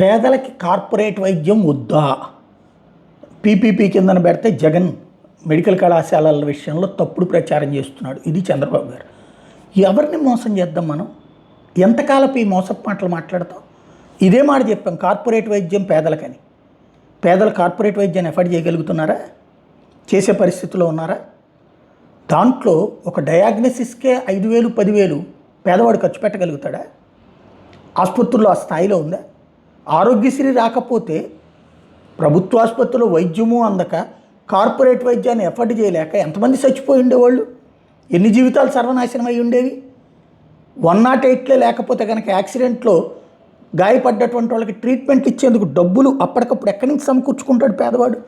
పేదలకి కార్పొరేట్ వైద్యం వద్దా? పీపీపీ కిందన పెడితే జగన్ మెడికల్ కళాశాలల విషయంలో తప్పుడు ప్రచారం చేస్తున్నాడు. ఇది చంద్రబాబు గారు. ఎవరిని మోసం చేద్దాం మనం? ఎంతకాలపు ఈ మోసపు మాటలు మాట్లాడతాం? ఇదే మాట చెప్పాం, కార్పొరేట్ వైద్యం పేదలకని. పేదలు కార్పొరేట్ వైద్యాన్ని ఎఫర్డ్ చేయగలుగుతున్నారా? చేసే పరిస్థితిలో ఉన్నారా? దాంట్లో ఒక డయాగ్నోసిస్కే 5,000 10,000 పేదవాడు ఖర్చు పెట్టగలుగుతాడా? ఆసుపత్రుల్లో ఆ స్థాయిలో ఉందా? ఆరోగ్యశ్రీ రాకపోతే ప్రభుత్వ ఆసుపత్రిలో వైద్యము అందక కార్పొరేట్ వైద్యాన్ని ఎఫర్డ్ చేయలేక ఎంతమంది చచ్చిపోయి ఉండేవాళ్ళు? ఎన్ని జీవితాలు సర్వనాశనం అయి ఉండేవి? 108 లేకపోతే కనుక యాక్సిడెంట్లో గాయపడ్డటువంటి వాళ్ళకి ట్రీట్మెంట్ ఇచ్చేందుకు డబ్బులు అప్పటికప్పుడు ఎక్కడి నుంచి సమకూర్చుకుంటాడు పేదవాడు?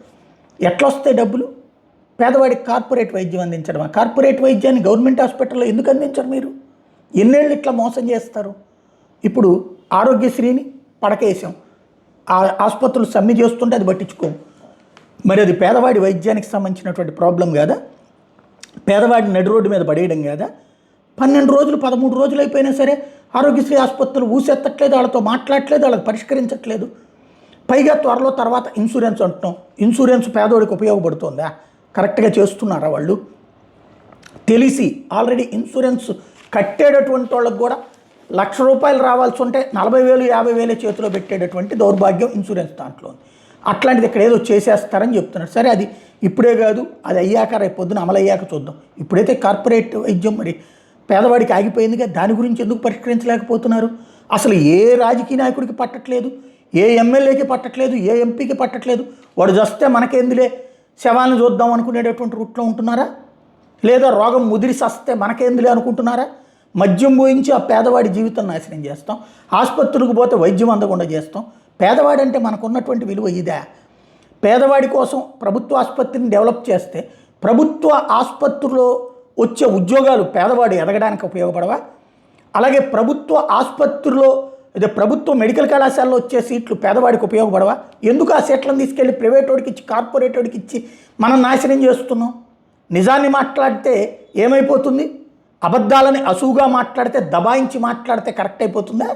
ఎట్లా వస్తాయి డబ్బులు? పేదవాడికి కార్పొరేట్ వైద్యం అందించడం. ఆ కార్పొరేట్ వైద్యాన్ని గవర్నమెంట్ హాస్పిటల్లో ఎందుకు అందించరు మీరు? ఎన్నేళ్ళు ఇట్లా మోసం చేస్తారు? ఇప్పుడు ఆరోగ్యశ్రీని పడకేసాం, ఆ ఆసుపత్రులు సమ్మె చేస్తుంటే అది పట్టించుకోము. మరి అది పేదవాడి వైద్యానికి సంబంధించినటువంటి ప్రాబ్లం కాదా? పేదవాడిని నడి రోడ్డు మీద పడేయడం కాదా? 12 రోజులు 13 రోజులు అయిపోయినా సరే ఆరోగ్యశ్రీ ఆసుపత్రులు ఊసెత్తట్లేదు, వాళ్ళతో మాట్లాడట్లేదు, వాళ్ళకి పరిష్కరించట్లేదు. పైగా త్వరలో తర్వాత ఇన్సూరెన్స్ అంటున్నాం. ఇన్సూరెన్స్ పేదవాడికి ఉపయోగపడుతుందా? కరెక్ట్గా చేస్తున్నారా వాళ్ళు? తెలిసి ఆల్రెడీ ఇన్సూరెన్స్ కట్టేటటువంటి వాళ్ళకి కూడా ₹1,00,000 రావాల్సి ఉంటే 40,000 50,000 చేతిలో పెట్టేటటువంటి దౌర్భాగ్యం ఇన్సూరెన్స్ దాంట్లో ఉంది. అట్లాంటిది ఇక్కడ ఏదో చేసేస్తారని చెప్తున్నారు. సరే, అది ఇప్పుడే కాదు, అది అయ్యాక రేపు పొద్దున అమలు అయ్యాక చూద్దాం. ఇప్పుడైతే కార్పొరేట్ వైద్యం మరి పేదవాడికి ఆగిపోయిందిగా, దాని గురించి ఎందుకు పరిష్కరించలేకపోతున్నారు? అసలు ఏ రాజకీయ నాయకుడికి పట్టట్లేదు, ఏ ఎమ్మెల్యేకి పట్టట్లేదు, ఏ ఎంపీకి పట్టట్లేదు. వాడు చస్తే మనకేందులే, శవాలను చూద్దాం అనుకునేటటువంటి రూట్లో ఉంటున్నారా? లేదా రోగం ముదిరి సస్తే మనకేందులే అనుకుంటున్నారా? మద్యం పోయించి ఆ పేదవాడి జీవితం నాశనం చేస్తాం, ఆసుపత్రులకు పోతే వైద్యం అందకుండా చేస్తాం. పేదవాడి అంటే మనకున్నటువంటి విలువ ఇదే. పేదవాడి కోసం ప్రభుత్వ ఆసుపత్రిని డెవలప్ చేస్తే ప్రభుత్వ ఆసుపత్రిలో వచ్చే ఉద్యోగాలు పేదవాడు ఎదగడానికి ఉపయోగపడవా? అలాగే ప్రభుత్వ ఆసుపత్రిలో అదే ప్రభుత్వ మెడికల్ కళాశాలలో వచ్చే సీట్లు పేదవాడికి ఉపయోగపడవా? ఎందుకు ఆ సీట్లను తీసుకెళ్ళి ప్రైవేట్ వాడికి ఇచ్చి కార్పొరేట్ వాడికి ఇచ్చి మనం నాశనం చేస్తున్నాం? నిజాన్ని మాట్లాడితే ఏమైపోతుంది? అబద్ధాలని అసూగా మాట్లాడితే, దబాయించి మాట్లాడితే కరెక్ట్ అయిపోతుందా?